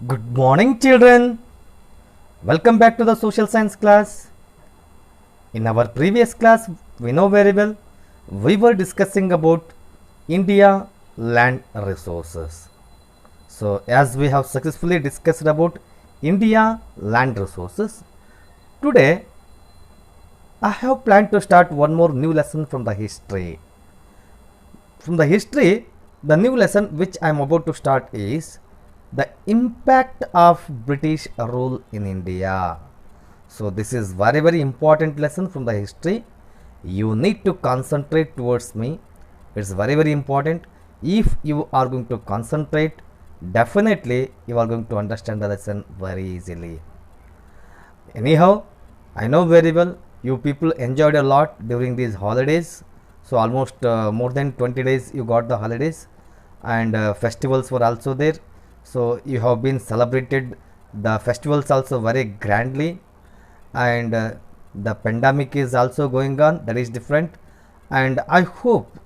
Good morning, children. Welcome back to the social science class. In our previous class, we know very well, we were discussing about India land resources. So, as we have successfully discussed about India land resources, today I have planned to start one more new lesson from the history. From the history, the new lesson which I am about to start is the impact of British rule in India. So this is very important lesson from the history. You need to concentrate towards me. It's very important. If you are going to concentrate, definitely you are going to understand the lesson very easily. Anyhow, I know very well you people enjoyed a lot during these holidays. So almost more than 20 days you got the holidays, and festivals were also there. So you have been celebrated the festivals also very grandly, and the pandemic is also going on, that is different. And I hope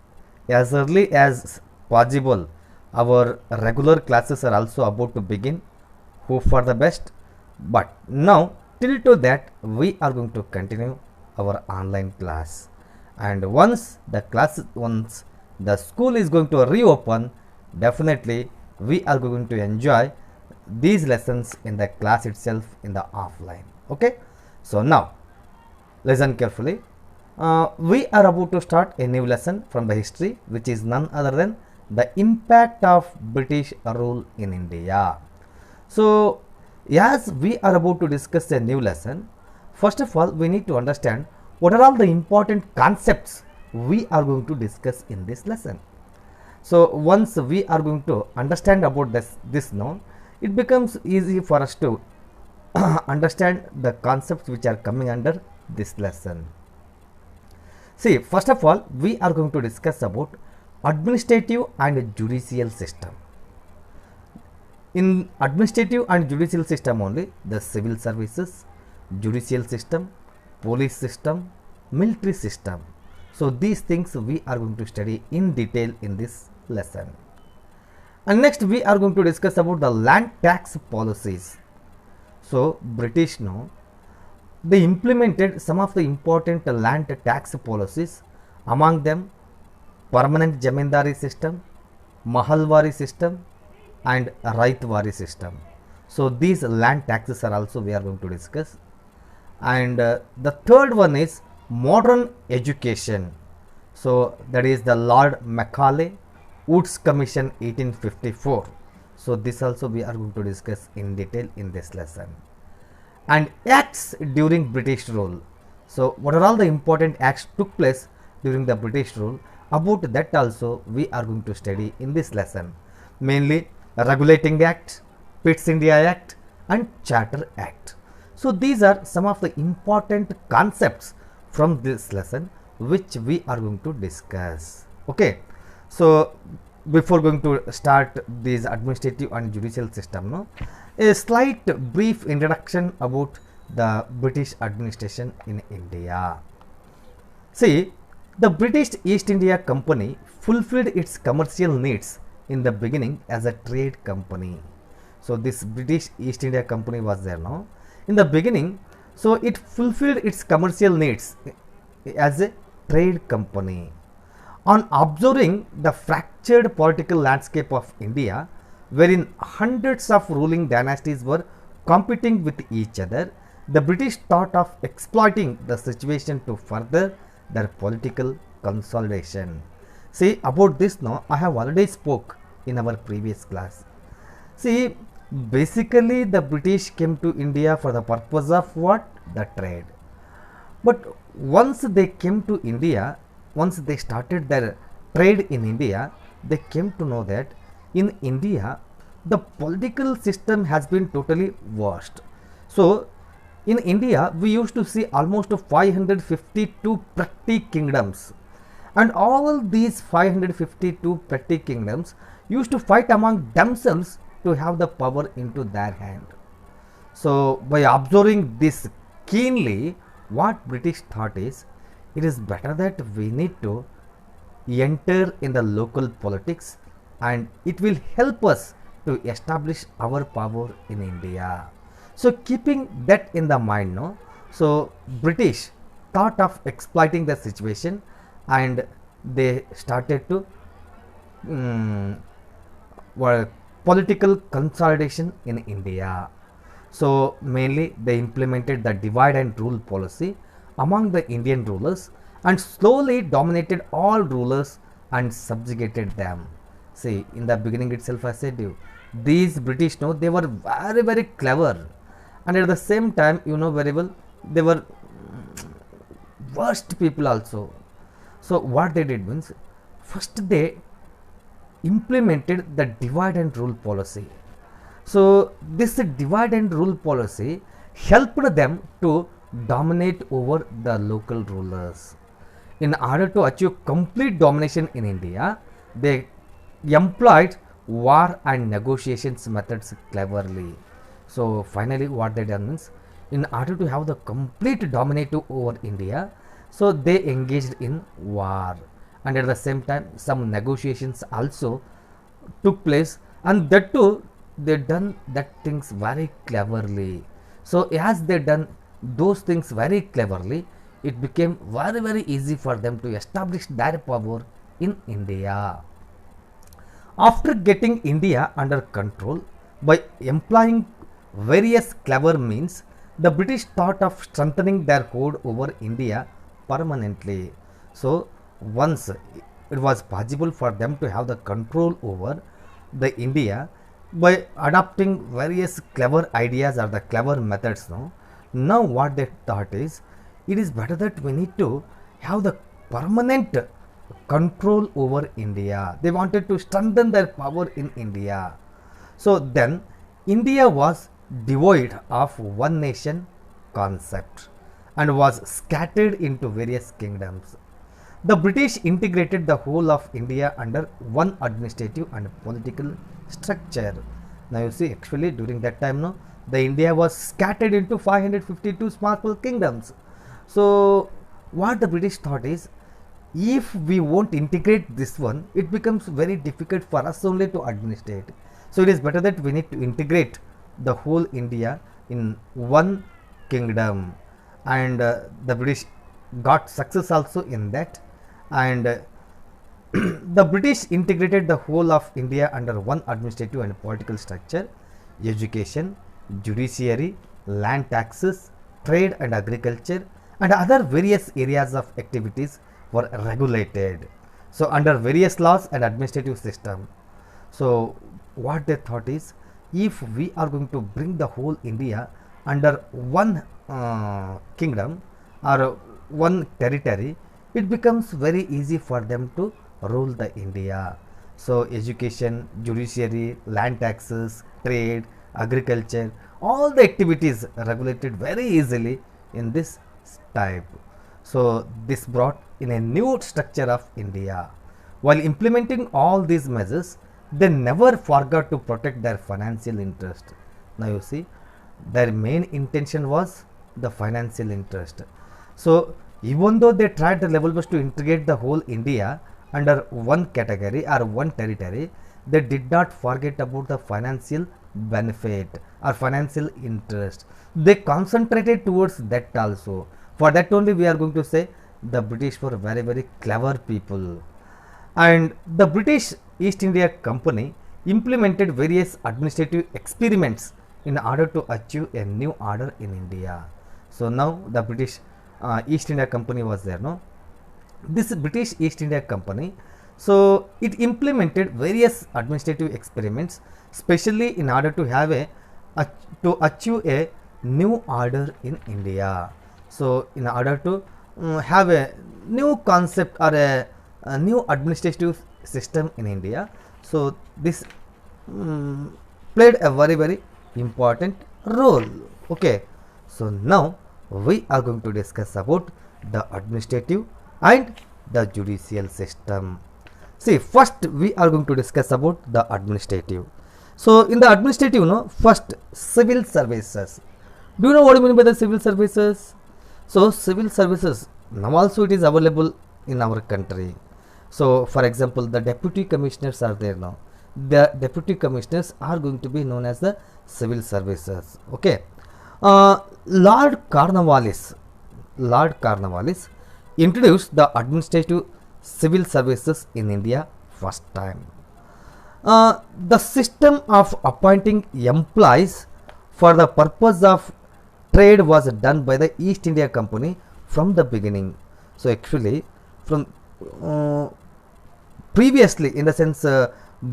as early as possible our regular classes are also about to begin. Hope for the best. But now till to that we are going to continue our online class, and once the school is going to reopen, definitely we are going to enjoy these lessons in the class itself in the offline. Okay, so now listen carefully. We are about to start a new lesson from the history, which is none other than the impact of British rule in India. So as we are about to discuss a new lesson, first of all we need to understand what are all the important concepts we are going to discuss in this lesson. So once we are going to understand about this now, it becomes easy for us to understand the concepts which are coming under this lesson. See, first of all, we are going to discuss about administrative and judicial system. In administrative and judicial system only, the civil services, judicial system, police system, military system. So these things we are going to study in detail in this lesson. And next we are going to discuss about the land tax policies. So British now, they implemented some of the important land tax policies, among them permanent jamindari system, mahalwari system, and raitwari system. So these land taxes are also we are going to discuss. And the third one is modern education. So that is the Lord Macaulay Woods Commission 1854. So this also we are going to discuss in detail in this lesson. And acts during British rule. So what are all the important acts took place during the British rule? About that also we are going to study in this lesson. Mainly Regulating Act, Pitt's India Act, and Charter Act. So these are some of the important concepts from this lesson which we are going to discuss. Okay, so before going to start this administrative and judicial system, no, a slight brief introduction about the British administration in India. See, the British East India Company fulfilled its commercial needs in the beginning as a trade company. So this British East India Company was there now in the beginning. So it fulfilled its commercial needs as a trade company. On observing the fractured political landscape of India, wherein hundreds of ruling dynasties were competing with each other, the British thought of exploiting the situation to further their political consolidation. See, about this now, I have already spoke in our previous class. See, basically the British came to India for the purpose of what? The trade. But once they came to India, once they started their trade in India, they came to know that in India the political system has been totally washed. So in India we used to see almost 552 petty kingdoms, and all these 552 petty kingdoms used to fight among themselves to have the power into their hand. So by observing this keenly, what British thought is, it is better that we need to enter in the local politics, and it will help us to establish our power in India. So keeping that in the mind, no, so British thought of exploiting the situation, and they started to were political consolidation in India. So mainly they implemented the divide and rule policy among the Indian rulers and slowly dominated all rulers and subjugated them. See, in the beginning itself I said you, these British, no, they were very very clever, and at the same time, you know very well, they were worst people also. So what they did means, first they implemented the divide and rule policy. So this divide and rule policy helped them to dominate over the local rulers. In order to achieve complete domination in India, they employed war and negotiations methods cleverly. So finally what they done means, in order to have the complete dominative over India, so they engaged in war, and at the same time some negotiations also took place, and that too they done that things very cleverly. So as they done those things very cleverly, it became very very easy for them to establish their power in India. After getting India under control by employing various clever means, the British thought of strengthening their hold over India permanently. So once it was possible for them to have the control over the India by adopting various clever ideas or the clever methods, no, now what they thought is, it is better that we need to have the permanent control over India. They wanted to strengthen their power in India. So then India was devoid of one nation concept and was scattered into various kingdoms. The British integrated the whole of India under one administrative and political structure. Now you see, actually during that time, no, the India was scattered into 552 small kingdoms. So what the British thought is, if we won't integrate this one, it becomes very difficult for us only to administrate. So it is better that we need to integrate the whole India in one kingdom, and the British got success also in that, and the British integrated the whole of India under one administrative and political structure. Education, judiciary, land taxes, trade and agriculture, and other various areas of activities were regulated. So under various laws and administrative system. So what they thought is, if we are going to bring the whole India under one kingdom or one territory, it becomes very easy for them to rule the India. So education, judiciary, land taxes, trade, agriculture, all the activities regulated very easily in this type. So this brought in a new structure of India. While implementing all these measures, they never forgot to protect their financial interest. Now you see, their main intention was the financial interest. So even though they tried the level best to integrate the whole India under one category or one territory, they did not forget about the financial benefit or financial interest. They concentrated towards that also. For that only we are going to say the British were very very clever people. And the British East India Company implemented various administrative experiments in order to achieve a new order in India. So now the British East India Company was there, no? This British East India Company, so it implemented various administrative experiments, especially in order to have to achieve a new order in India. So in order to have a new concept or a new administrative system in India, so this played a very very important role. Okay, so now we are going to discuss about the administrative and the judicial system. See, first we are going to discuss about the administrative. So in the administrative, no, first civil services. Do you know what I mean by the civil services? So civil services now also it is available in our country. So for example, the deputy commissioners are there now. the deputy commissioners are going to be known as the civil services. Okay. Lord Cornwallis introduced the administrative civil services in India first time. The system of appointing employees for the purpose of trade was done by the East India Company from the beginning. So actually, from previously, in the sense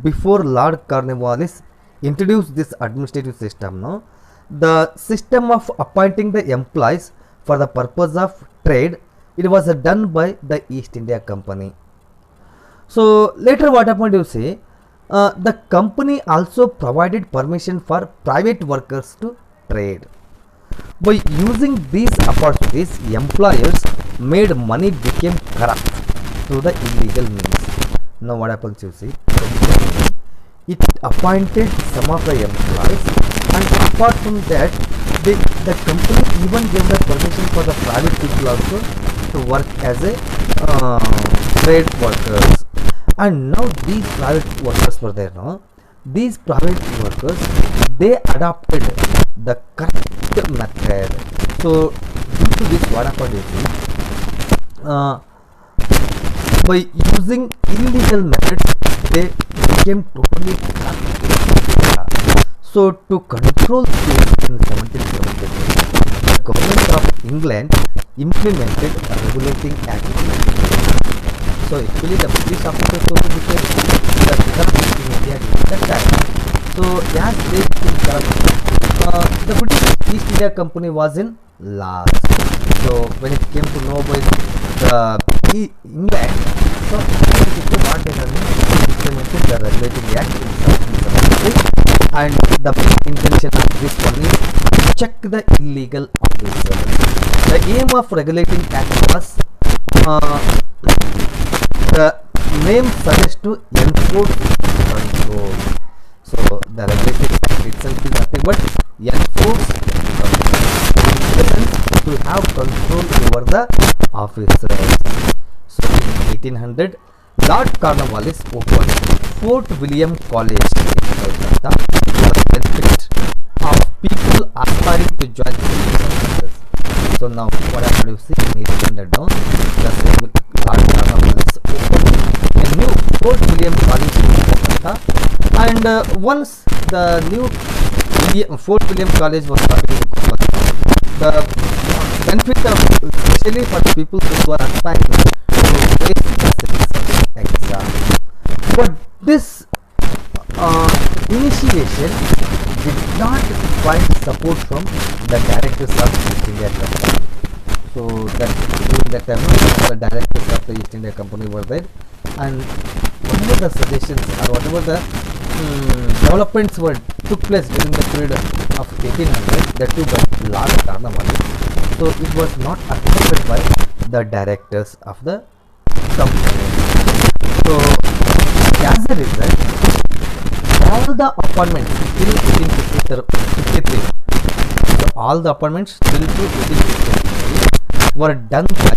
before Lord Cornwallis introduced this administrative system, no, the system of appointing the employees for the purpose of trade, it was done by the East India Company. So later what happened, you see, the company also provided permission for private workers to trade. By using these opportunities, employers made money became corrupt through the illegal means. Now what happens, you see, it appointed some of the employees, and apart from that, the company even gave the permission for the private people also to work as a trade workers. And now these private workers were there, no? These private workers, they adopted the correct method. So due to this, what happened is, by using illegal methods, they became totally corrupt. So to control this, in 1773, the government of England implemented a regulating act. So actually the British officers also became the corrupt in India during that time. So as they became corrupt, the British East India Company was in loss. So when it came to know about the England, so what they have implemented the regulating act in 1773, and the main intention of this one is to check the illegal officers. The aim of regulating act was, the name suggests, to enforce control. So the regulating act itself is nothing but enforce control, in the sense to have control over the officers. So in 1800, Lord Cornwallis opened Fort William College in Calcutta for the benefit of people aspiring to join the services. So now what happened, you see, in 1800 now, the Lord Cornwallis opened a new Fort William College in Calcutta, and once the new Fort William College was started in Calcutta, the benefit of, especially for the people who are aspiring to face the civil service exam. But this initiation did not find support from the directors of East India Company. So that during that time, the directors of the East India Company were there, and whatever the suggestions or whatever the developments were took place during the period of 1800, that too by Lord Cornwallis, so it was not accepted by the directors of the company. So as a result, all the appointments till 1853, so all the appointments till 1853 were done by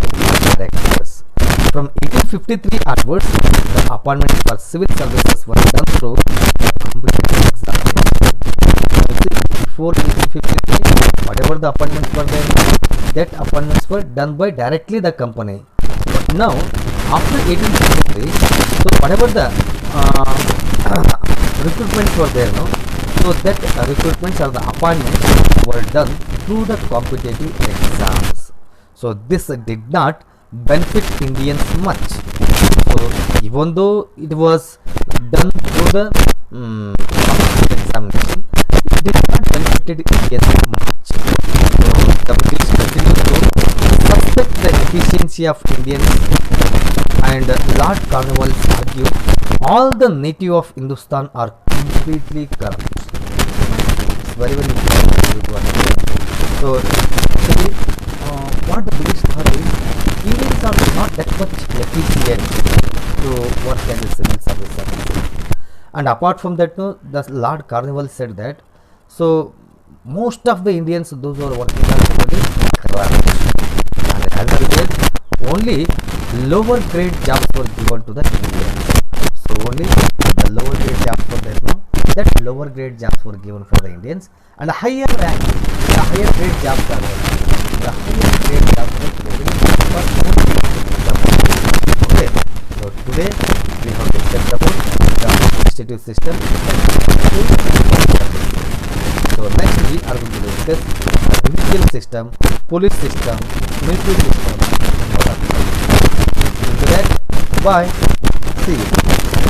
directors. From 1853 onwards, the appointments for civil services were done through the competitive examination. Before 1853, whatever the appointments were there, that appointments were done by directly the company. But now, after 1853, so whatever the recruitments were there, no, so that recruitments or the appointments were done through the competitive exams. So this did not benefit Indians much. So even though it was done through the competitive examination, it did not benefit Indians much. So the British continued to suspect the efficiency of Indians, and Lord Cornwallis argued all the native of Hindustan are completely corrupt. It's very important. So actually, what the British thought is, Indians are not that much efficient to work as a civil service. And apart from that, no, the Lord Cornwallis said that, so most of the Indians, those who are working are totally corrupt, and as a result, only lower grade jobs were given to the Indians. So only the lower grade jobs were there now. That lower grade jobs were given for the Indians, and the higher rank, the higher grade jobs are there. The higher grade jobs were given for only the Muslims. Okay, so today we have discussed about the administrative system. So next we are going to discuss the judicial system, police system, military system, and all that. Into that, bye. See you.